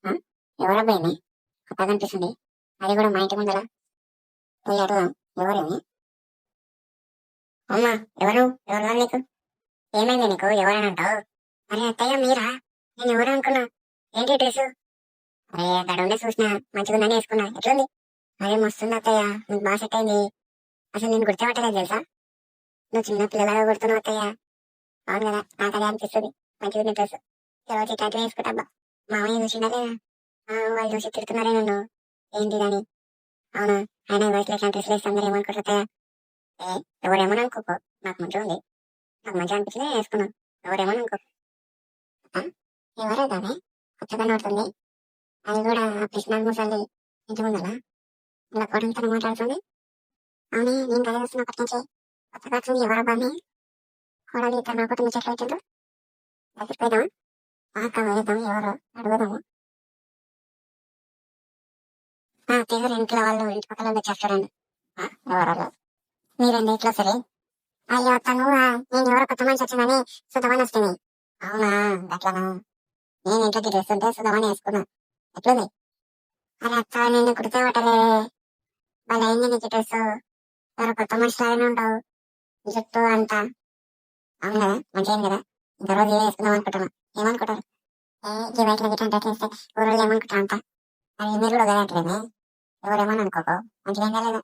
ఆ? ఎవరబ్బాయి ఈమె? కొత్తగా అనిపిస్తుంది. అది కూడా మా ఇంటి ముందర. పోయి అడుగుదాం. ఎవరేమి? అమ్మా, ఎవరు? ఎవరు కావాలి నీకు? ఏమైంది నీకు? ఎవరని అంటావు? అరే అత్తయ్య మీరా? నేను ఎవరు అనుకున్నా? ఏంటి డ్రెస్? అరే అక్కడ ఉండే చూసినా, మంచిగుందని వేసుకున్నా. ఎట్లుంది? అరే మస్తుంది అత్తయ్య, నీకు బాగా సెట్ అయింది. అసలు నేను గుర్తుపట్టలేదు తెలుసా? నువ్వు చిన్న పిల్లలాగా కొడుతున్నావు అత్తయ్య. అవును కదా, నాకు అదే అనిపిస్తుంది. మంచిగుంది డ్రెస్. ఎవరు ఇట్లాంటివి వేసుకుంటా. మామయ్య చూసిందా లేదా? వాళ్ళు చూసి తిడుతున్నారే నన్ను. ఏంటి అని. అవునా? ఆయన ఈ వయసులో ఇట్లాంటి డ్రెస్సులు వేస్తే అందరూ ఏమనుకుంటారు అత్తయ్య? ఏ, ఎవరేమని అనుకోకో. నాకు మంచిగా ఉంది. నాకు మంచిగా అనిపించింది వేసుకున్నాను. ఎవరేమని అనుకో. ఆ? ఎవరో దాని కొత్తగా నడుతుంది. అది కూడా కృష్ణ ముసలి ఇంటి ముందర ఇలా కొడంతో మాట్లాడుతుంది. అవునే, నేను కదా వస్తున్నా అక్కడి నుంచి. కొత్తగా వచ్చింది ఎవరో బాని కోడలి ఇద్దరు నా కుటుంబ చెట్లు అవుతుండ్రు. దగ్గరికి పోయిదామా? పాక వేద్దాం, ఎవరో అడుగుదాము. తీవ్ర ఇంట్లో వాళ్ళు ఇంటి పక్కల వాళ్ళు చేస్తారండి. ఎవరో మీరండి ఇట్లా సరే. అయ్యో తను నేను ఎవరో కొత్త మనిషి వచ్చిందని సుతమని వస్తుంది. అవునా? అట్లనా? నేను ఇంట్లోకి డ్రెస్ ఉంటే సుతమని వేసుకున్నా. ఎట్లుంది? అరే అక్క, నేను గుర్తుపట్టలే. వాళ్ళ అయింది నీకు డ్రెస్. ఎవరో కొత్త మనిషి లాగానే ఉంటావు. జుట్టు అంతా. అవును కదా, మంచిగా కదా. ఇంత రోజు ఇవే వేసుకుందాం అనుకుంటున్నా. ఏమనుకుంటారు? ఈ బయటలో గిట్ట అంటే చేస్తే ఊరోళ్ళు ఏమనుకుంటారు అంతా. అది మీరు కూడా కదా అంటారేమే. ఎవరేమని అనుకోకు. మంచిగా లేదా?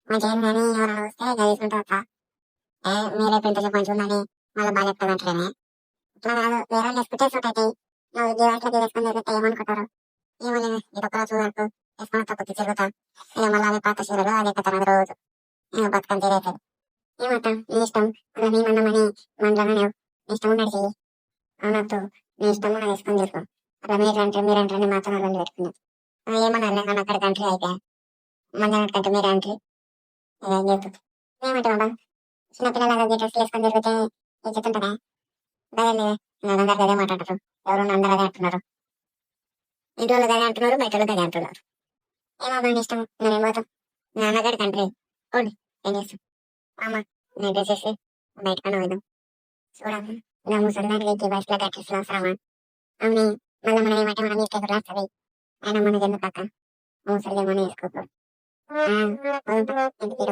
మంచిగా కానీ ఎవరైనా వస్తే ఇక తీసుకుంటా అక్క. మీరే ఇంత చెప్పి మంచిగా ఉందని మళ్ళీ బాగా చెప్తాను అంటారేమే. ఇట్లా కాదు, వేరే వాళ్ళు వేసుకుంటే సూట్ అవుతాయి. నువ్వు ఈ బయటలో వేసుకుని తిరిగితే ఏమనుకుంటారు? ఏమో లేదు, ఇది ఒక్కరోజు చూడకు. వేసుకున్న తప్పుకి తిరుగుతా. ఇక మళ్ళీ అదే పాత చీరలు అదే కథ రోజు. ఇక బతుకని తీరేస్తుంది. ఏమంటా నీ ఇష్టం. అలా మేమన్నామని మనలోనే నీ ఇష్టం ఉన్నాడు చెయ్యి. అవునట్టు నీ ఇష్టం మనం వేసుకొని తీసుకో. అట్లా మీరంటే మాత్రం అలా పెట్టుకున్నాం. ఏమన్నా మన అక్కడ కంట్రీ అయితే మంచి కంటే మీరే అంట్రీ ఏం చెప్తుంది. ఏమంటావా? చిన్నపిల్లలాగా డ్రెస్సులు వేసుకొని తిరిగితే ఏం చెప్తుంటారా? అదే అందరు అదే మాట్లాడతారు. ఎవరు అందరు అదే అంటున్నారు. ఇంటి వాళ్ళు అదే అంటున్నారు, బయట వాళ్ళు అదే అంటున్నారు. ఏమో మన ఇష్టం, నేనేం పోతాం. నాన్నగారి కంట్రీ ఓడి ఏం చేస్తాం. అమ్మ నేను డ్రెస్ చేసి బయటకన్నా పోదాం. చూడమ్మా, ఇలా ముసలిదానికి వయసులో డ్రెస్సులు అవసరమా? అవునే, మళ్ళీ మనం ఏమంటే మనం తీసుకెళ్ళి రాస్తుంది. ఆయన మనకి ఎందుకు అక్క? ముసలి ఏమని వేసుకోకూడదు. ఇంటికి